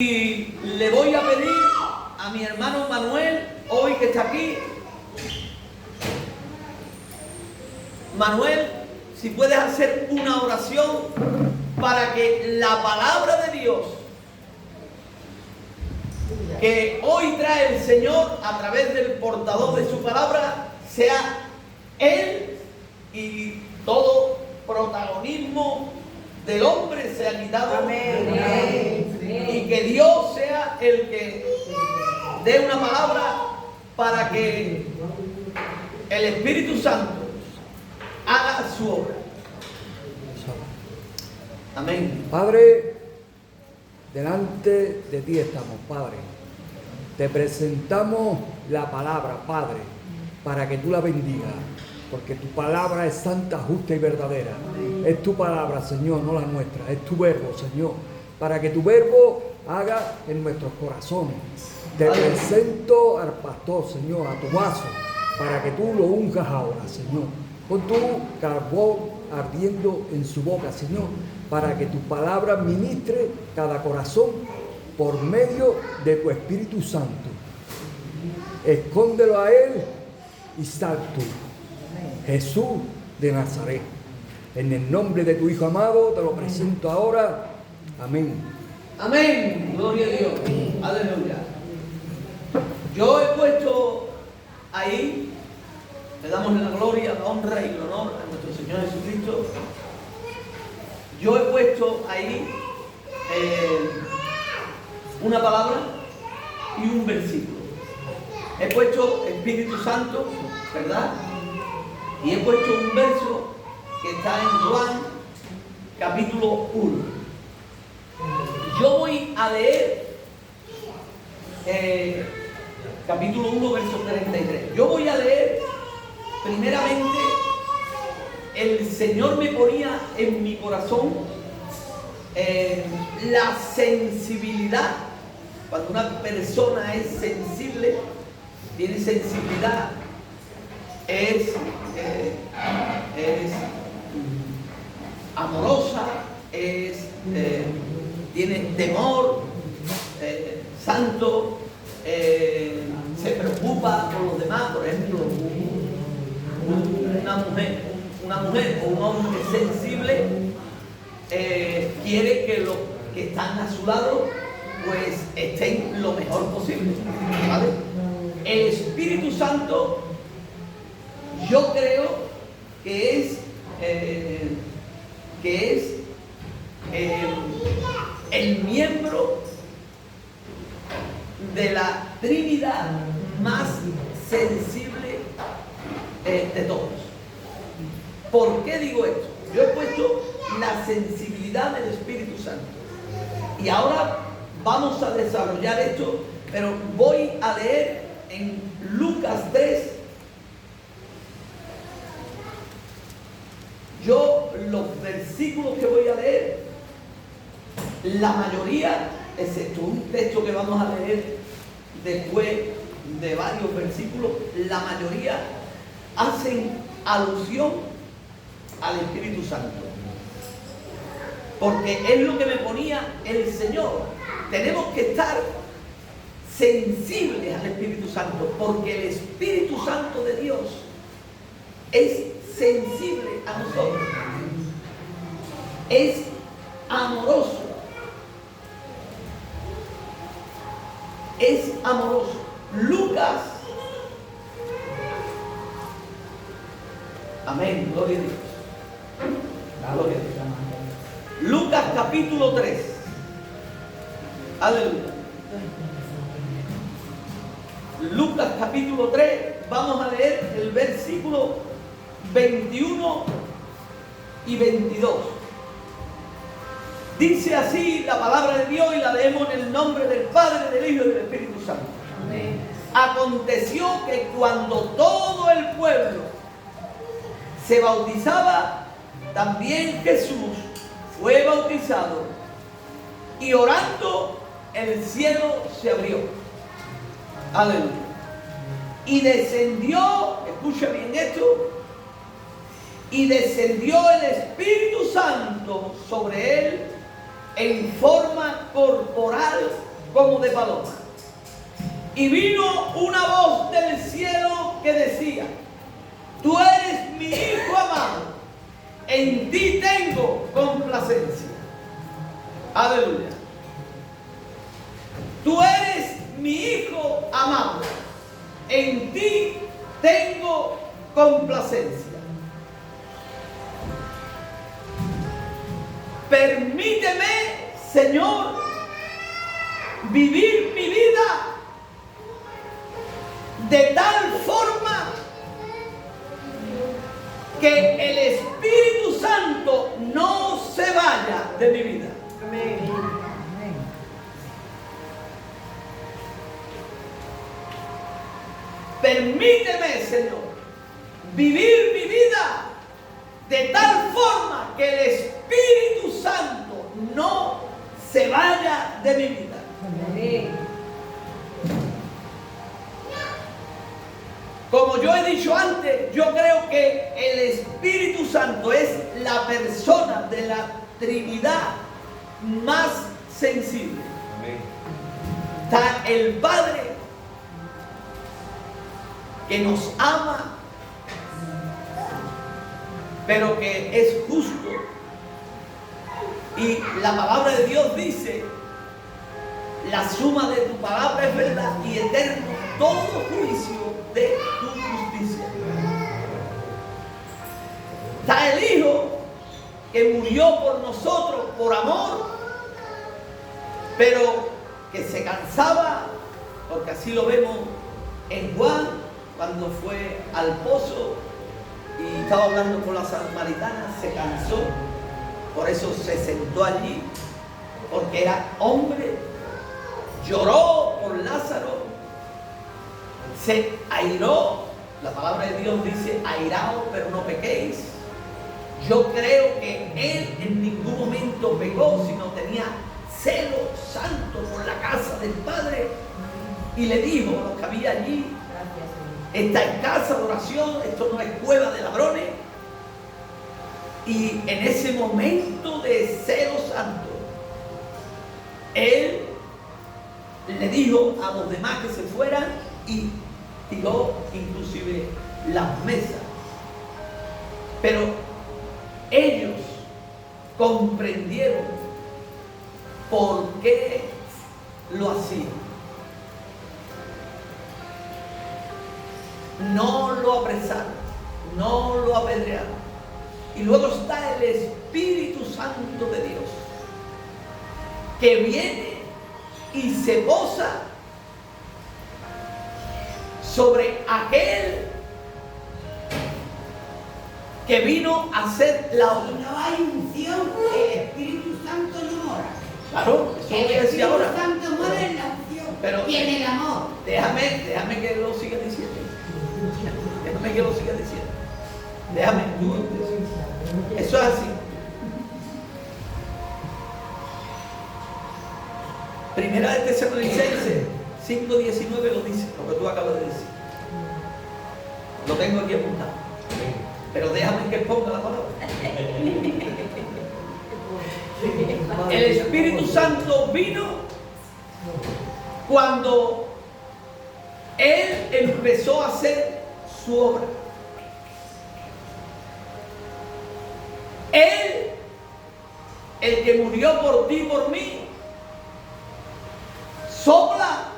Y le voy a pedir a mi hermano Manuel, hoy que está aquí, Manuel, si puedes hacer una oración para que la palabra de Dios que hoy trae el Señor a través del portador de su palabra sea Él, y todo protagonismo del hombre sea quitado. Amén. Y que Dios sea el que dé una palabra para que el Espíritu Santo haga su obra. Amén. Padre, delante de ti estamos, Padre. Te presentamos la palabra, Padre, para que tú la bendigas, porque tu palabra es santa, justa y verdadera. Es tu palabra, Señor, no la nuestra. Es tu verbo, Señor, para que tu verbo haga en nuestros corazones. Te presento al pastor, Señor, a tu vaso, para que tú lo unjas ahora, Señor, con tu carbón ardiendo en su boca, Señor, para que tu palabra ministre cada corazón por medio de tu Espíritu Santo. Escóndelo a Él y sal tú. Jesús de Nazaret. En el nombre de tu Hijo amado te lo presento ahora. Amén. Amén. Gloria a Dios. Aleluya. Yo he puesto ahí, le damos la gloria, la honra y el honor a nuestro Señor Jesucristo. Yo he puesto ahí una palabra y un versículo. He puesto Espíritu Santo, ¿verdad? Y he puesto un verso que está en Juan, capítulo 1. Yo voy a leer capítulo 1, verso 33. Yo voy a leer, primeramente, el Señor me ponía en mi corazón la sensibilidad. Cuando una persona es sensible, tiene sensibilidad, es amorosa, tiene temor santo, se preocupa por los demás. Por ejemplo, una mujer o un hombre sensible quiere que los que están a su lado pues estén lo mejor posible, ¿vale? El Espíritu Santo, yo creo que es el miembro de la Trinidad más sensible de todos. ¿Por qué digo esto? Yo he puesto la sensibilidad del Espíritu Santo. Y ahora vamos a desarrollar esto, pero voy a leer en Lucas 3. Yo los versículos que voy a leer, la mayoría, excepto un texto que vamos a leer después de varios versículos, la mayoría hacen alusión al Espíritu Santo. Porque es lo que me ponía el Señor. Tenemos que estar sensibles al Espíritu Santo, porque el Espíritu Santo de Dios es sensible a nosotros, es amoroso, es amoroso. Lucas, amén, gloria a Dios, gloria a Dios. Lucas capítulo 3, aleluya. Lucas capítulo 3, vamos a leer el versículo 21 y 22. Dice así la palabra de Dios, y la leemos en el nombre del Padre, del Hijo y del Espíritu Santo. Amén. Aconteció que cuando todo el pueblo se bautizaba, también Jesús fue bautizado, y orando el cielo se abrió. Aleluya. Y descendió, escucha bien esto, y descendió el Espíritu Santo sobre él en forma corporal como de paloma. Y vino una voz del cielo que decía: tú eres mi hijo amado, en ti tengo complacencia. Aleluya. Tú eres mi hijo amado, en ti tengo complacencia. Permíteme, Señor, vivir mi vida de tal forma que el Espíritu Santo no se vaya de mi vida. Amén. Permíteme, Señor, vivir mi vida de tal forma que el Espíritu Santo no se vaya de mi vida. Amén. Como yo he dicho antes, yo creo que el Espíritu Santo es la persona de la Trinidad más sensible. Está el Padre, que nos ama, pero que es justo. Y la palabra de Dios dice: la suma de tu palabra es verdad, y eterno todo juicio de tu justicia. Está el Hijo, que murió por nosotros, por amor, pero que se cansaba, porque así lo vemos en Juan, cuando fue al pozo y estaba hablando con la samaritana, se cansó, por eso se sentó allí, porque era hombre, lloró por Lázaro, se airó. La palabra de Dios dice: airaos, pero no pequéis. Yo creo que él en ningún momento pecó, sino tenía celo santo por la casa del Padre, y le dijo a los que había allí: esta es casa de oración, esto no es cueva de ladrones. Y en ese momento de celo santo, él le dijo a los demás que se fueran y tiró inclusive las mesas. Pero ellos comprendieron por qué lo hacían. No lo apresaron, no lo apedrearon. Y luego está el Espíritu Santo de Dios, que viene y se posa sobre aquel que vino a hacer la obra. Si no hay unción, el Espíritu Santo no mora. Claro, eso El lo voy a decir ahora. Espíritu Santo mora en la unción Pero y en el amor. Déjame que lo siga diciendo. Déjame que lo siga diciendo. Déjame. Eso es así. Primera de Tesalonicenses 5:19 lo dice, lo que tú acabas de decir. Lo tengo aquí apuntado. Pero déjame que ponga la palabra. El Espíritu Santo vino cuando Él empezó a hacer su obra. Él, el que murió por ti y por mí, sopla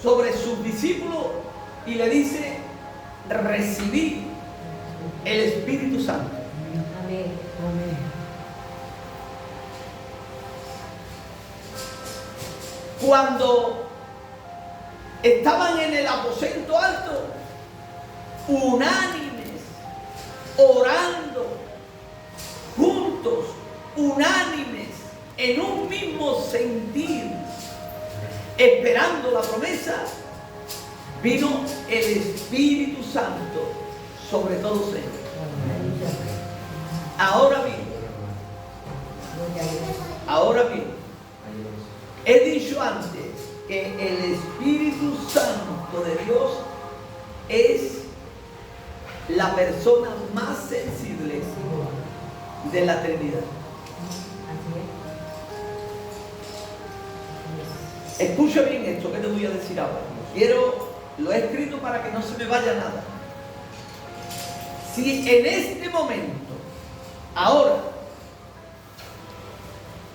sobre sus discípulos y le dice: recibid el Espíritu Santo. Amén. Amén. Cuando estaban en el aposento alto, unánimes, orando, juntos, unánimes, en un mismo sentir, esperando la promesa, vino el Espíritu Santo sobre todos ellos. Ahora bien, he dicho antes que el Espíritu Santo de Dios es la persona más sensible de la Trinidad. Escucha bien esto que te voy a decir ahora. Lo he escrito para que no se me vaya nada. Si en este momento, ahora,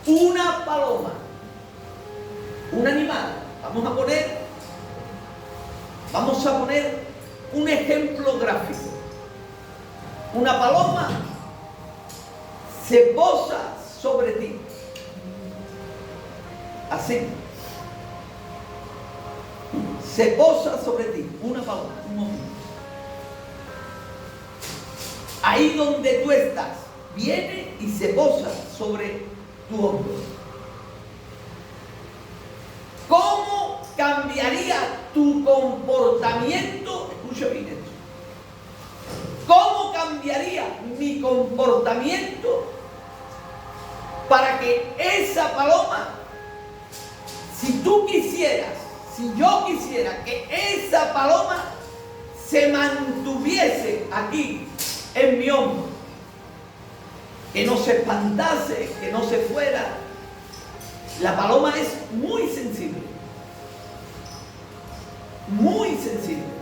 una paloma, un animal, vamos a poner un ejemplo gráfico. Una paloma se posa sobre ti. Así. Se posa sobre ti. Una paloma, un momento. Ahí donde tú estás, viene y se posa sobre tu hombro. ¿Cómo cambiaría tu comportamiento? Escucha bien esto. ¿Cómo cambiaría mi comportamiento para que esa paloma, si yo quisiera que esa paloma se mantuviese aquí en mi hombro, que no se espantase, que no se fuera? La paloma es muy sensible, muy sensible.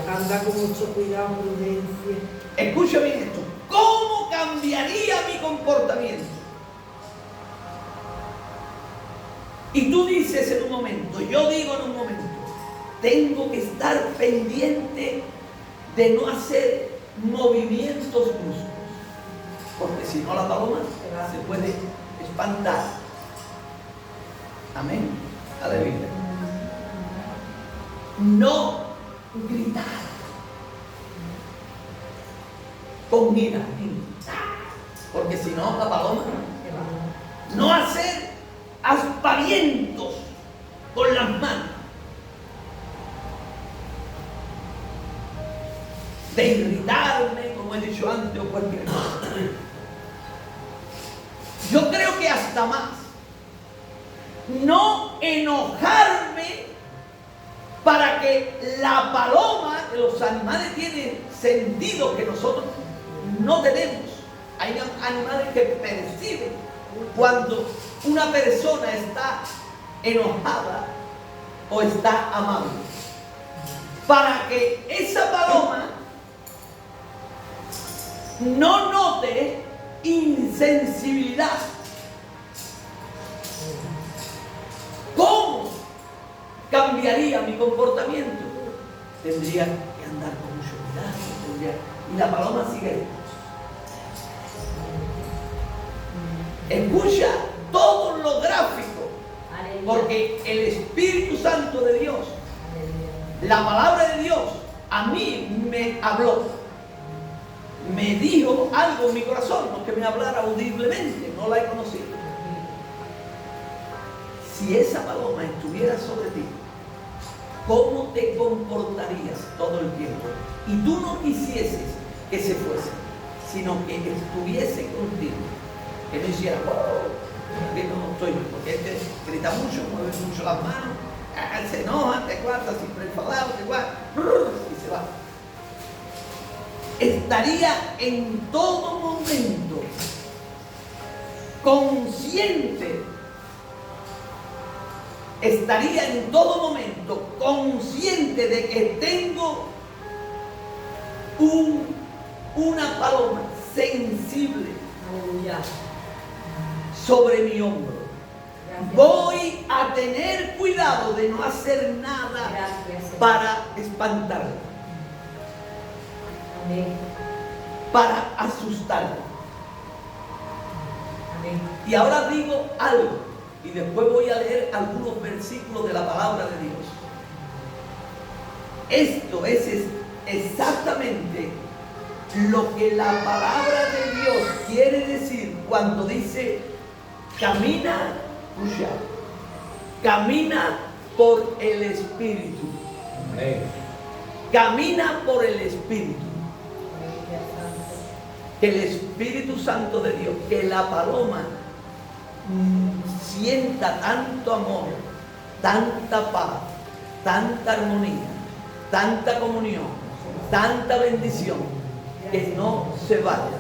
Anda con mucho cuidado, prudencia. Escucha bien esto. ¿Cómo cambiaría mi comportamiento? Y tú dices en un momento, yo digo en un momento, tengo que estar pendiente de no hacer movimientos bruscos, porque si no la paloma se puede espantar. Amén. Aleluya. No gritar con ira, porque si no la paloma. No hacer aspavientos con las manos, de irritarme, como he dicho antes, o cualquier cosa. Yo creo que hasta más, no enojarme para que la paloma, que los animales tienen sentido que nosotros no tenemos. Hay animales que perciben cuando una persona está enojada o está amable. Para que esa paloma no note insensibilidad. ¿Cómo cambiaría mi comportamiento? Tendría que andar con mucho cuidado. Y la paloma sigue. Escucha todo lo gráfico, porque el Espíritu Santo de Dios, la palabra de Dios, a mí me habló, me dijo algo en mi corazón, no que me hablara audiblemente, no la he conocido. Si esa paloma estuviera sobre ti, ¿cómo te comportarías todo el tiempo? Y tú no quisieses que se fuese, sino que estuviese contigo, que no hiciera, que no estoy, porque este grita mucho, mueve mucho las manos, se enoja, te guarda, siempre enfadado, te guarda, y se va. Estaría en todo momento consciente, estaría en todo momento consciente de que tengo una paloma sensible sobre mi hombro. Voy a tener cuidado de no hacer nada para espantarla, para asustarla. Y ahora digo algo, y después voy a leer algunos versículos de la palabra de Dios. Esto es exactamente lo que la palabra de Dios quiere decir cuando dice: camina, camina por el Espíritu. Camina por el Espíritu. Que el Espíritu Santo de Dios, que la paloma sienta tanto amor, tanta paz, tanta armonía, tanta comunión, tanta bendición, que no se vaya.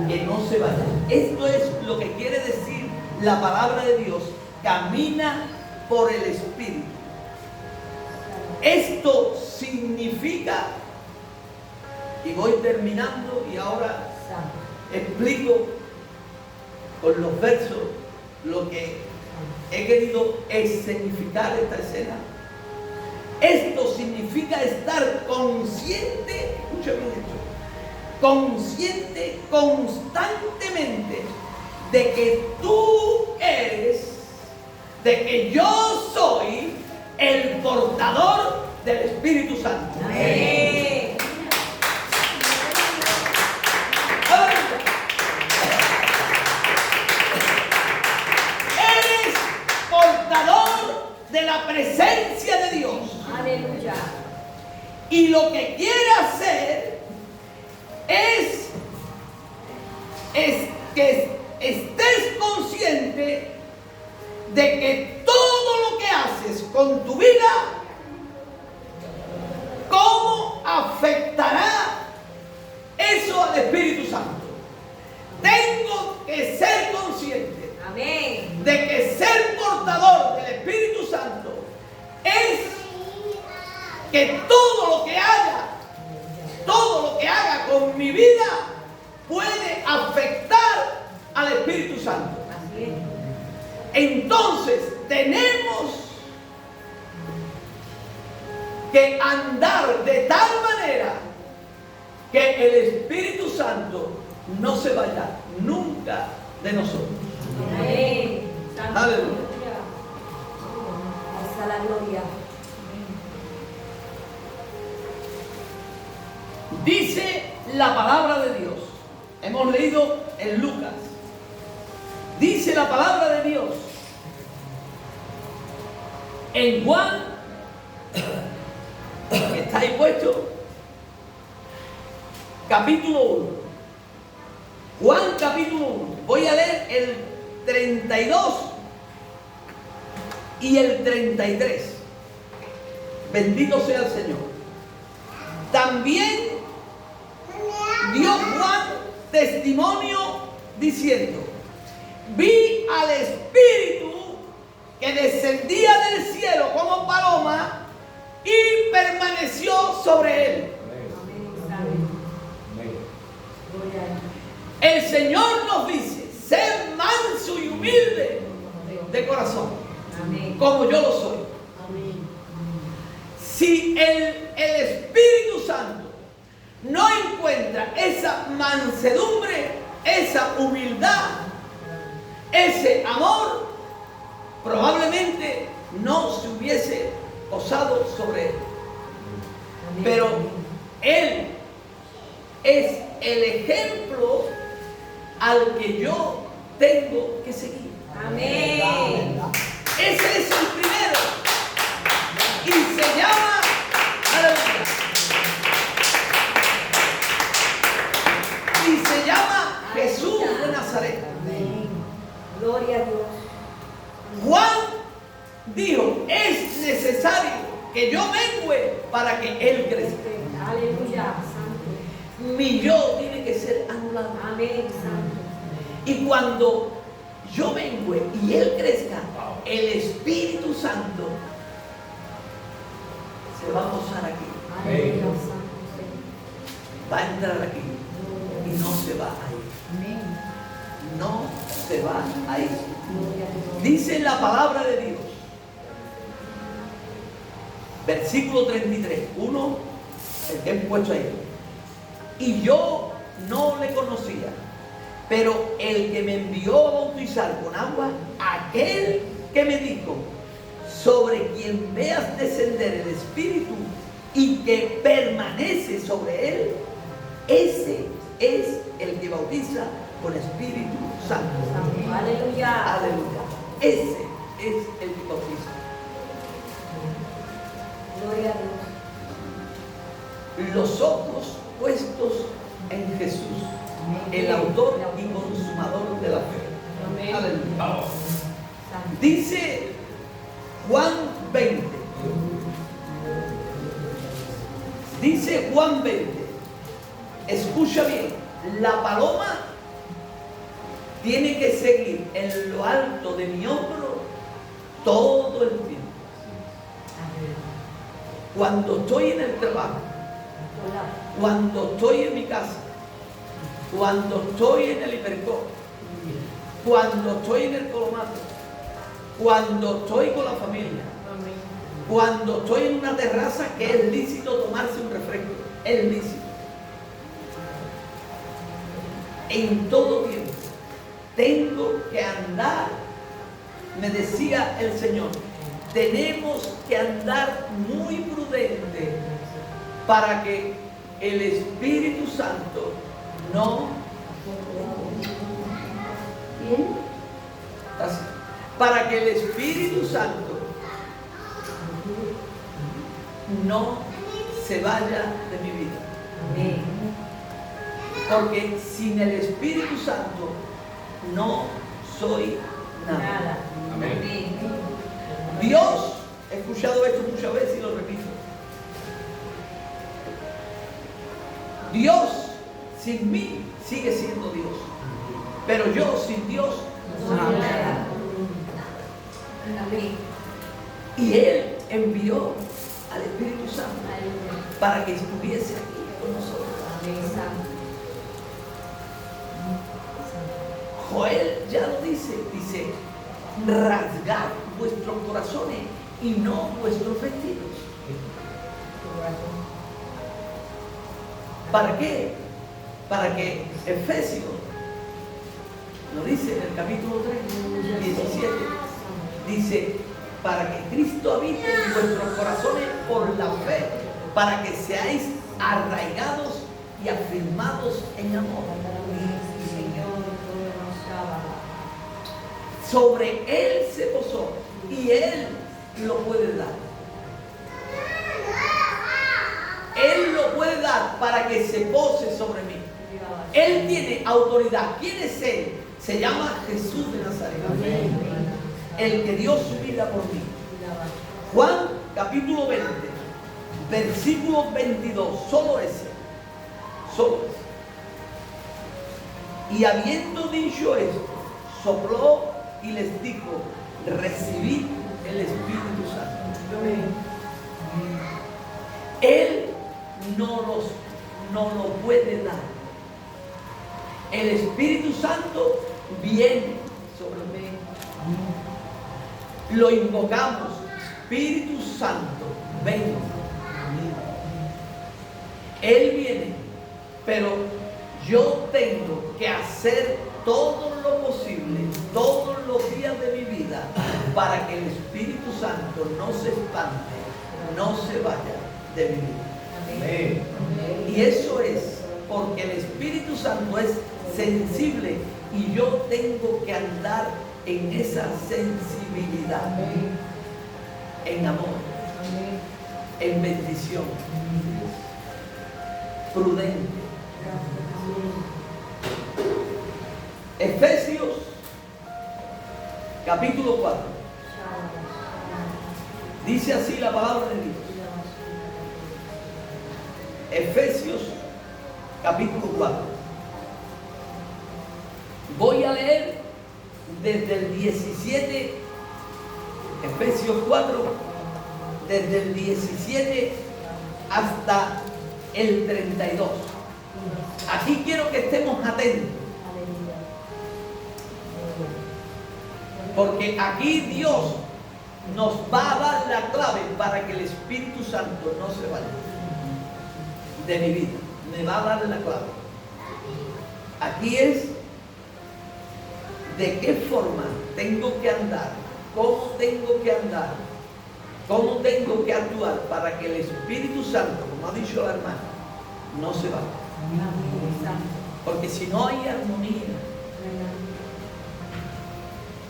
Que no se vaya. Esto es lo que quiere decir la palabra de Dios camina por el Espíritu. Esto significa, y voy terminando y ahora explico con los versos lo que he querido escenificar esta escena. Esto significa estar consciente, escucha bien esto, consciente constantemente de que tú eres, de que yo soy el portador del Espíritu Santo. Amén. Eres portador de la presencia de Dios. Aleluya. Y lo que quiere hacer es que estés consciente de que todo lo que haces con tu vida, cómo afectará eso al Espíritu Santo. Tengo que ser consciente Amén. de que ser portador del Espíritu Santo es que todo lo que haga con mi vida puede afectar al Espíritu Santo. Así es. Entonces tenemos que andar de tal manera que el Espíritu Santo no se vaya nunca de nosotros. Amén. Santo. Aleluya. Esa es la gloria. Dice la palabra de Dios. Hemos leído en Lucas. Dice la palabra de Dios en Juan, que está ahí puesto, capítulo 1. Juan capítulo 1. Voy a leer el 32 y el 33. Bendito sea el Señor. También dio Juan testimonio diciendo: vi al Espíritu que descendía del cielo como paloma y permaneció sobre él. El Señor nos dice: sed manso y humilde de corazón, Amén. como yo lo soy. Si el Espíritu Santo no encuentra esa mansedumbre, esa humildad, ese amor, probablemente no se hubiese posado sobre él. Amén. Pero él es el ejemplo al que yo tengo que seguir. Amén. Ese es el primero. Y se llama, aleluya, y se llama Jesús de Nazaret. Amén. Gloria a Dios. Juan dijo: es necesario que yo mengüe para que él crezca. Aleluya. Santo. Mi yo tiene que ser anulado. Amén. Santo. Y cuando yo mengüe y él crezca, el Espíritu Santo se va a posar aquí, Aleluya. Santo. va a entrar aquí y no se va a ir. Amén. No se va a ir. Gloria a Dios. Dice la palabra de Dios, versículo 33, uno, el que he puesto ahí. Y yo no le conocía, pero el que me envió a bautizar con agua, aquel que me dijo: sobre quien veas descender el Espíritu y que permanece sobre él, ese es el que bautiza con Espíritu Santo. Santo. Aleluya. Aleluya. Ese es el que bautiza. Gloria a Dios. Los ojos puestos en Jesús, el autor y consumador de la fe. Amén. Aleluya. Santo. Dice Juan 20. Dice Juan 20. Escucha bien. La paloma tiene que seguir en lo alto de mi hombro todo el tiempo. Cuando estoy en el trabajo, cuando estoy en mi casa, cuando estoy en el hipercor, cuando estoy en el colomato, cuando estoy con la familia, cuando estoy en una terraza que es lícito tomarse un refresco, es lícito. En todo tiempo tengo que andar, me decía el Señor, tenemos que andar muy prudente para que el Espíritu Santo no... Así, para que el Espíritu Santo no se vaya de mi vida. Porque sin el Espíritu Santo no soy nada. Amén. Dios, he escuchado esto muchas veces y lo repito. Dios sin mí sigue siendo Dios. Pero yo sin Dios no soy nada. Y Él envió al Espíritu Santo para que estuviese aquí con nosotros. Joel ya lo dice, rasgad vuestros corazones y no vuestros vestidos. ¿Para qué? Para que Efesios lo dice en el capítulo 3, 17, dice, para que Cristo habite en vuestros corazones por la fe, para que seáis arraigados y afirmados en amor. Sobre Él se posó y Él lo puede dar. Él lo puede dar para que se pose sobre mí. Él tiene autoridad. ¿Quién es Él? Se llama Jesús de Nazaret. El que dio su vida por mí. Juan capítulo 20, versículo 22. Solo ese. Solo ese. Y habiendo dicho esto, sopló y les dijo, recibid el Espíritu Santo. Él no lo puede dar. El Espíritu Santo viene sobre mí. Lo invocamos, Espíritu Santo, ven. Él viene, pero yo tengo que hacer todo lo posible, todos los días de mi vida, para que el Espíritu Santo no se espante, no se vaya de mi vida. Amén. Y eso es porque el Espíritu Santo es sensible y yo tengo que andar en esa sensibilidad, en amor, en bendición, prudente. Efesios capítulo 4 dice así la palabra de Dios. Efesios capítulo 4. Voy a leer desde el 17, Efesios 4, desde el 17 hasta el 32. Aquí quiero que estemos atentos. Porque aquí Dios nos va a dar la clave para que el Espíritu Santo no se vaya de mi vida. Me va a dar la clave. Aquí es de qué forma tengo que andar, cómo tengo que andar, cómo tengo que actuar para que el Espíritu Santo, como ha dicho la hermana, no se vaya. Porque si no hay armonía,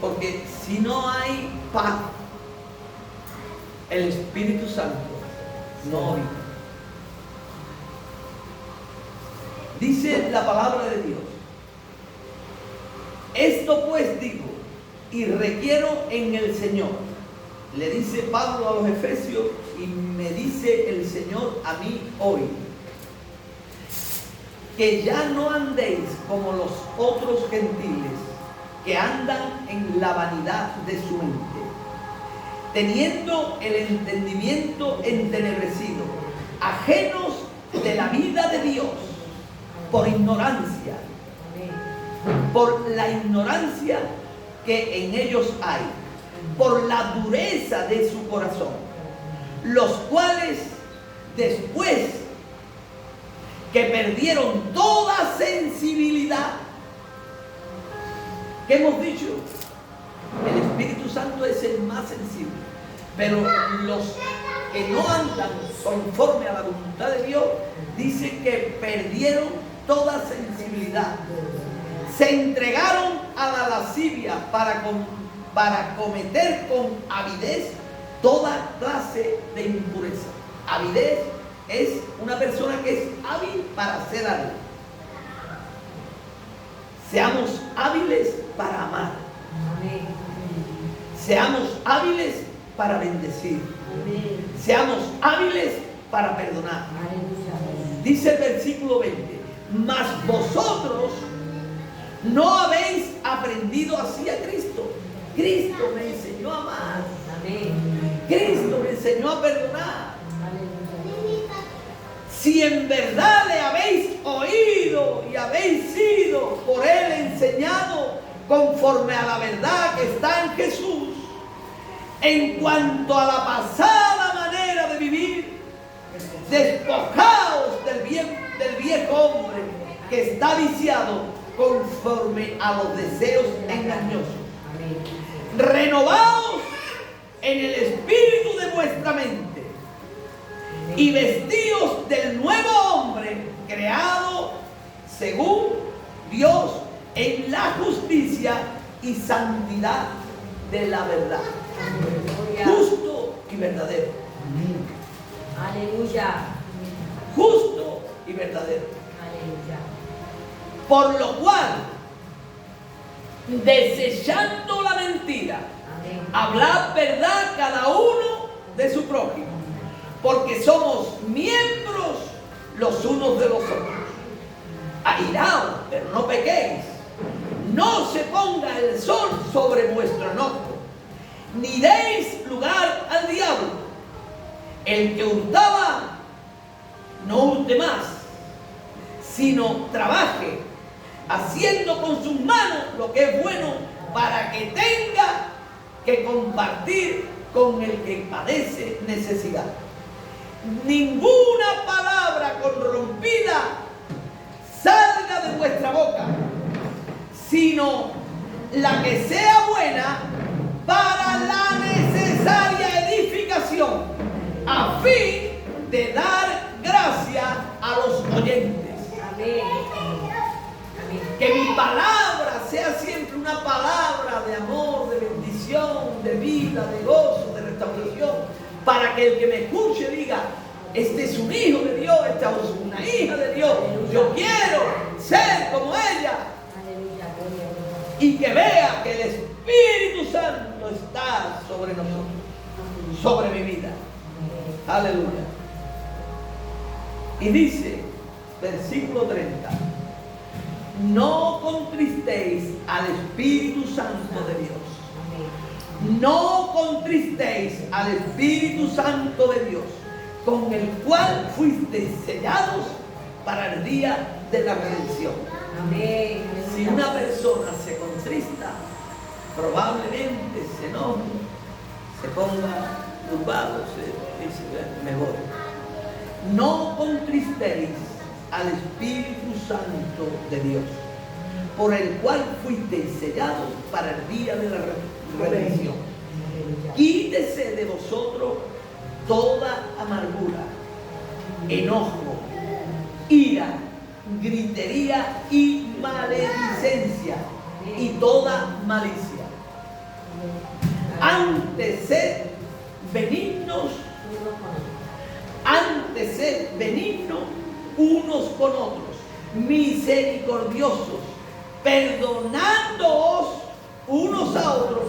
porque si no hay paz, el Espíritu Santo no habita. Dice la palabra de Dios: esto pues digo y requiero en el Señor. Le dice Pablo a los Efesios y me dice el Señor a mí hoy: que ya no andéis como los otros gentiles que andan en la vanidad de su mente, teniendo el entendimiento entenebrecido, ajenos de la vida de Dios, por ignorancia, por la ignorancia que en ellos hay, por la dureza de su corazón, los cuales después que perdieron toda sensibilidad, ¿qué hemos dicho? El Espíritu Santo es el más sensible, pero los que no andan conforme a la voluntad de Dios, dice que perdieron toda sensibilidad, se entregaron a la lascivia para cometer con avidez toda clase de impureza. Avidez es una persona que es hábil para hacer algo. Seamos hábiles para amar. Seamos hábiles para bendecir. Seamos hábiles para perdonar. Dice el versículo 20: mas vosotros no habéis aprendido así a Cristo. Cristo me enseñó a amar. Cristo me enseñó a perdonar. Si en verdad le habéis oído y habéis sido por él enseñado conforme a la verdad que está en Jesús, en cuanto a la pasada manera de vivir, despojaos del viejo hombre que está viciado conforme a los deseos engañosos. Renovaos en el espíritu de vuestra mente y vestíos del nuevo hombre creado según Dios en la justicia y santidad de la verdad. Justo y verdadero. Aleluya. Justo y verdadero. Aleluya. Por lo cual, desechando la mentira, hablad verdad cada uno de su prójimo, porque somos miembros los unos de los otros. Airaos, pero no pequéis. No se ponga el sol sobre vuestro enojo, ni deis lugar al diablo. El que hurtaba, no hurte más, sino trabaje, haciendo con sus manos lo que es bueno, para que tenga que compartir con el que padece necesidad. Ninguna palabra corrompida salga de vuestra boca, sino la que sea buena para la necesaria edificación, a fin de dar gracia a los oyentes. Amén. Que mi palabra sea siempre una palabra de amor, de bendición, de vida, de gozo, de restauración, para que el que me escuche diga: este es un hijo de Dios, esta es una hija de Dios, yo quiero ser como ella. Y que vea que el Espíritu Santo está sobre nosotros, sobre mi vida. Aleluya. Y dice, versículo 30: no contristéis al Espíritu Santo de Dios. No contristéis al Espíritu Santo de Dios, con el cual fuisteis sellados para el día de la redención. Amén. Si una persona se contrista, probablemente se enoje, se ponga turbado, se dice: me voy. No contristéis al Espíritu Santo de Dios, por el cual fuisteis sellados para el día de la redención. Quítese de vosotros toda amargura, enojo, ira, gritería y maledicencia y toda malicia. Antes sed benignos, unos con otros, misericordiosos, perdonándoos unos a otros,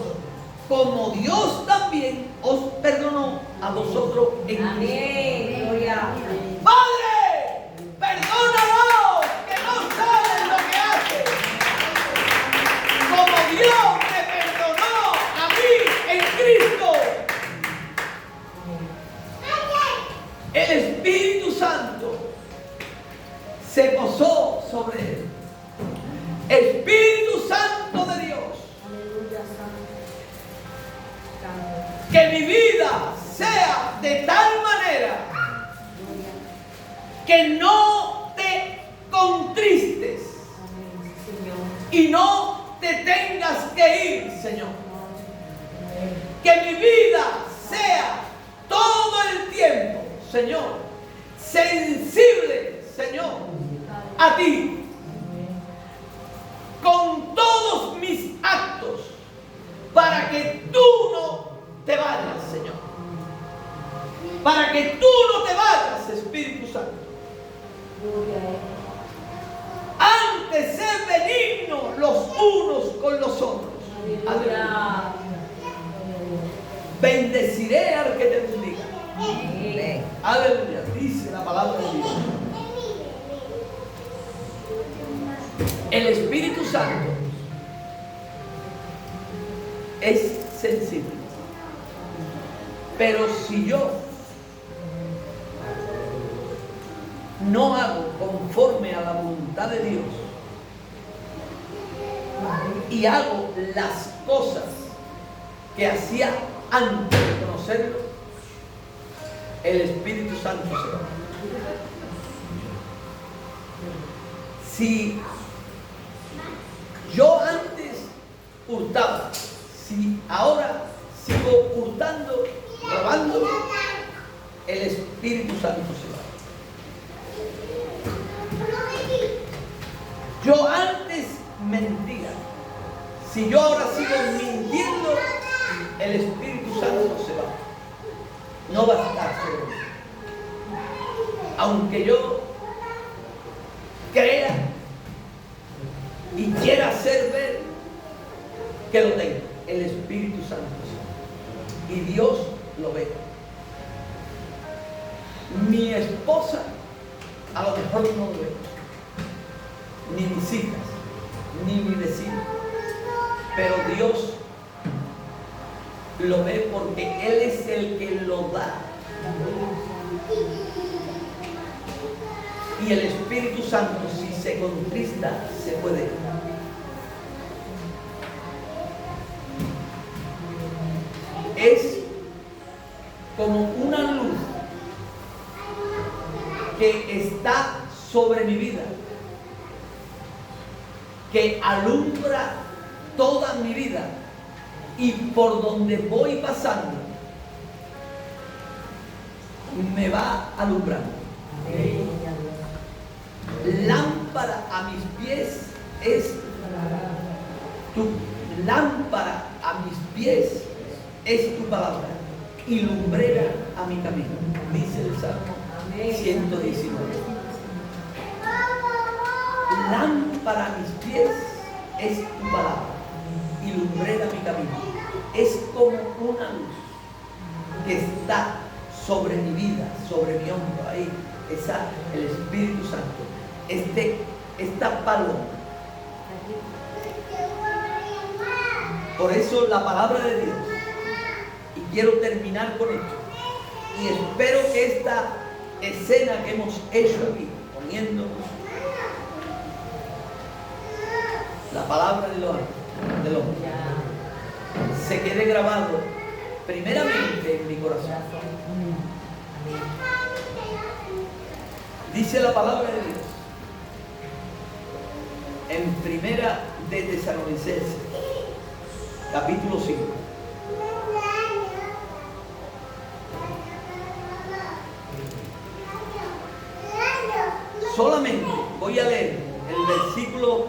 como Dios también os perdonó a vosotros en Cristo. Amén. Gloria. Padre, perdónalos, que no saben lo que hacen. Como Dios Que mi vida sea de tal manera que no te contristes y no te tengas que ir, Señor. Que mi vida sea todo el tiempo, Señor, sensible, Señor, a ti. Con todos mis actos, para que tú no te vayas, Señor. Para que tú no te vayas, Espíritu Santo. Antes sé benignos los unos con los otros. Aleluya. Bendeciré al que te bendiga. Aleluya. Dice la palabra de Dios. El Espíritu Santo es sensible. Pero si yo no hago conforme a la voluntad de Dios y hago las cosas que hacía antes de conocerlo, el Espíritu Santo se va. Si yo antes hurtaba, si ahora sigo hurtando, robando, el Espíritu Santo se va. Yo antes mentía, si yo ahora sigo mintiendo, el Espíritu Santo se va. No va a estar sobre mí. Aunque yo crea y quiera hacer ver que lo tengo, el Espíritu Santo se va. Y Dios lo ve. Mi esposa a lo mejor no lo ve, ni mis hijas, ni mi vecino, pero Dios lo ve porque Él es el que lo da. Y el Espíritu Santo, si se contrista, se puede ir. Es como una luz que está sobre mi vida, que alumbra toda mi vida, y por donde voy pasando me va alumbrando. Lámpara a mis pies es tu lámpara, a mis pies es tu palabra, y lumbrera a mi camino, dice el Salmo 119. Lámpara a mis pies es tu palabra y lumbrera mi camino. Es como una luz que está sobre mi vida, sobre mi hombro. Ahí está el Espíritu Santo, esta paloma. Por eso la palabra de Dios, y quiero terminar con esto, y espero que esta escena que hemos hecho aquí, poniéndonos la palabra del hombre, se quede grabado primeramente en mi corazón. Dice la palabra de Dios en Primera de Tesalonicenses, capítulo 5. Solamente voy a leer el versículo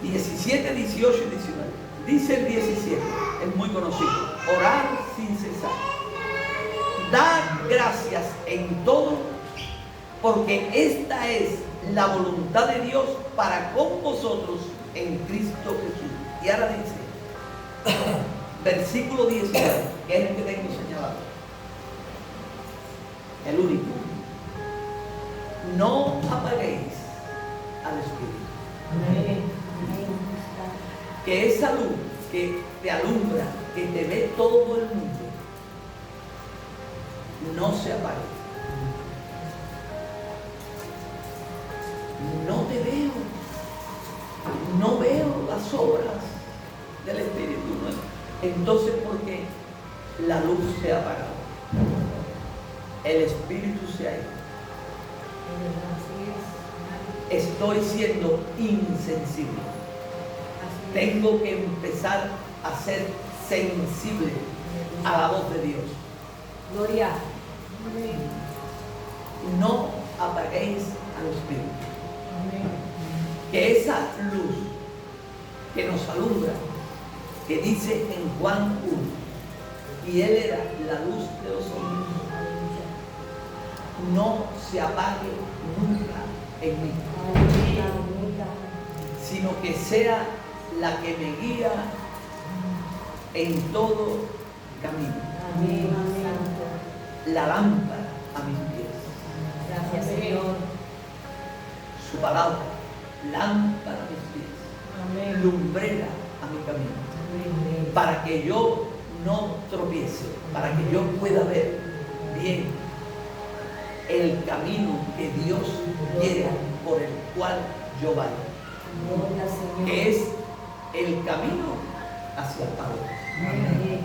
17, 18 y 19. Dice el 17, es muy conocido: orar sin cesar, dar gracias en todo, porque esta es la voluntad de Dios para con vosotros en Cristo Jesús. Y ahora dice, versículo 19, que es el que tengo señalado, el único: no apaguéis al Espíritu. Amén. Que esa luz que te alumbra, que te ve todo el mundo, no se apague. No te veo, no veo las obras del Espíritu. Entonces, ¿por qué la luz se ha apagado? El espíritu se ha ido. Estoy siendo insensible. Tengo que empezar a ser sensible a la voz de Dios. Gloria. No apaguéis al espíritu. Que esa luz que nos alumbra, que dice en Juan 1, y Él era la luz de los hombres, no se apague nunca en mí, sino que sea la que me guía en todo camino. La lámpara a mis pies. Gracias, Señor. Su palabra, lámpara a mis pies, lumbrera a mi camino, para que yo no tropiece, para que yo pueda ver bien el camino que Dios quiere por el cual yo vaya, que es el camino hacia el Padre.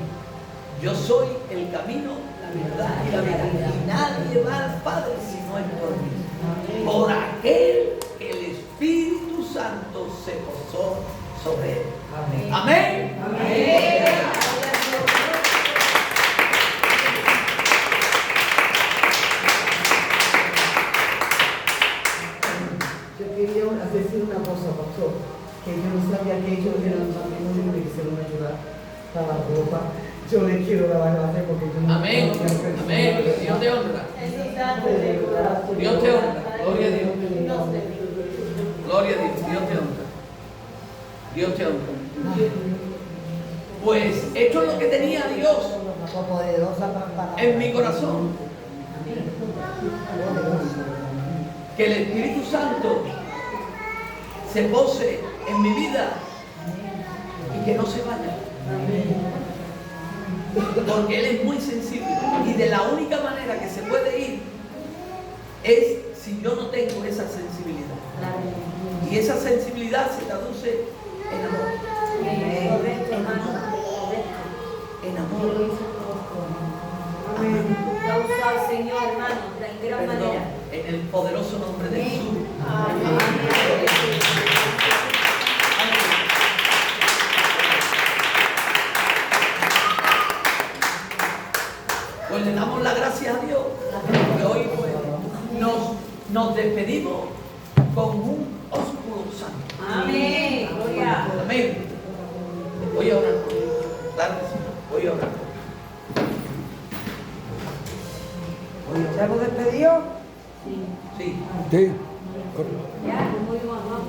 Yo soy el camino, la verdad y la vida, y nadie va al Padre si no es por mí, por aquel que el Espíritu Santo se posó sobre él. Amén. Yo quería decir una cosa, pastor, que yo no sabía que ellos eran matrimonio y me quisieron ayudar para la ropa. Yo les quiero dar las gracias porque yo no Amén. Amén. Dios te honra. Dios te honra. Gloria a Dios. Gloria a Dios. Dios te honra. Dios te honra. Pues esto es lo que tenía Dios en mi corazón. Que el Espíritu Santo se pose en mi vida y que no se vaya. Porque Él es muy sensible y de la única manera que se puede ir es si yo no tengo esa sensibilidad. Y esa sensibilidad se traduce en amor. En amor. La usa el Señor, hermano, de gran Perdón, manera. en el poderoso nombre de Jesús. Pues le damos las gracias a Dios, porque hoy pues, nos despedimos con un ósculo santo. Amén. Gloria. Amén. Voy a orar. Claro que sí, voy a orar. ¿Ya hemos despedido? Sí. Sí. Ya, como íbamos, vamos.